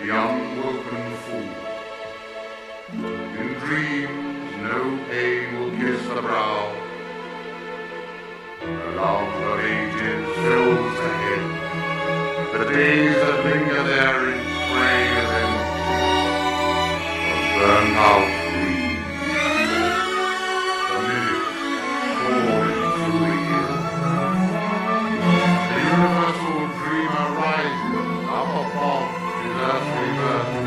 the unwoken fool. In dreams no pain will kiss the brow. The love of ages fills the head. The days that linger there in prey of empty, of burnt out dreams. The minutes falling through the years. The universal dreamer rises up above his earthly burden,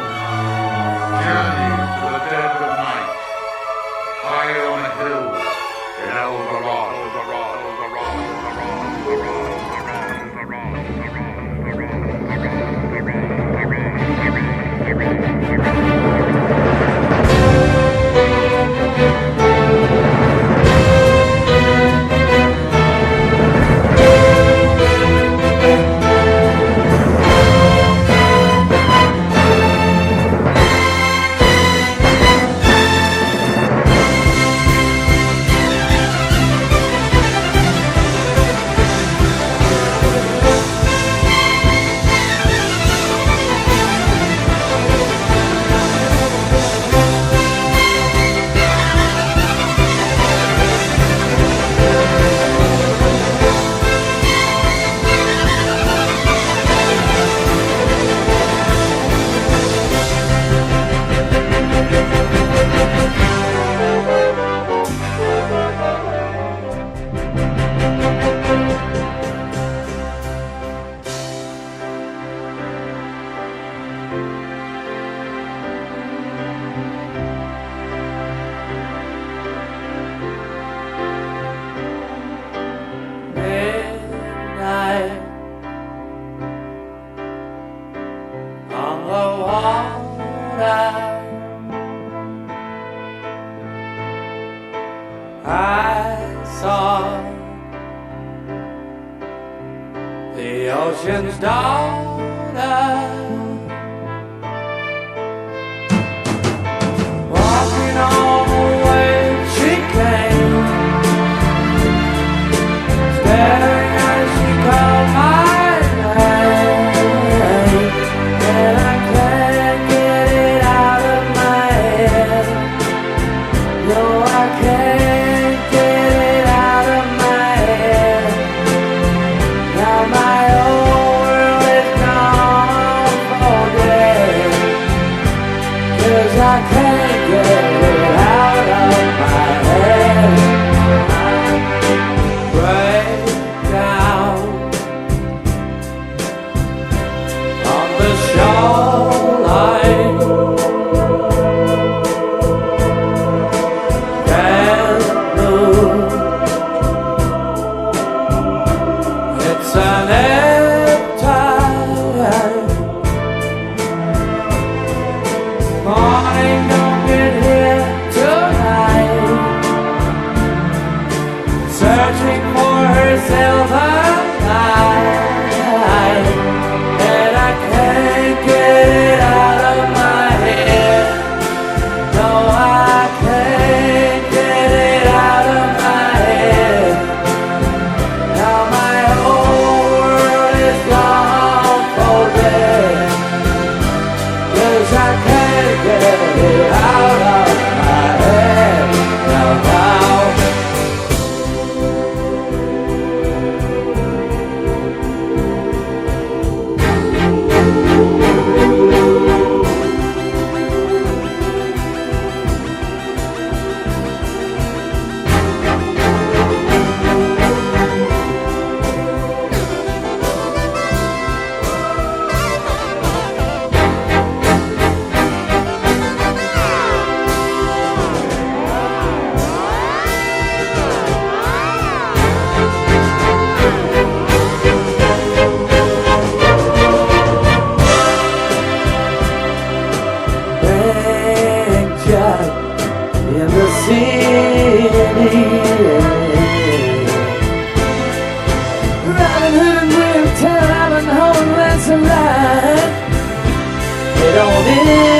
journeying to the dead of night, high on a hill in El Dorado. On the water, I saw the ocean's daughter walking on the way she came, staring as she called my I can't get it out of my head. Break down on the shoreline. Can't move. It's an empty morning, don't get here tonight. Searching for her silver light, and I can't get it out of my head. No, I can't get it out of my head. Now my whole world is gone for dead, 'cause I can't get it out of my head now. In the city, Robin Hood and William Tell, I've been home and Ransom Light. It don't end.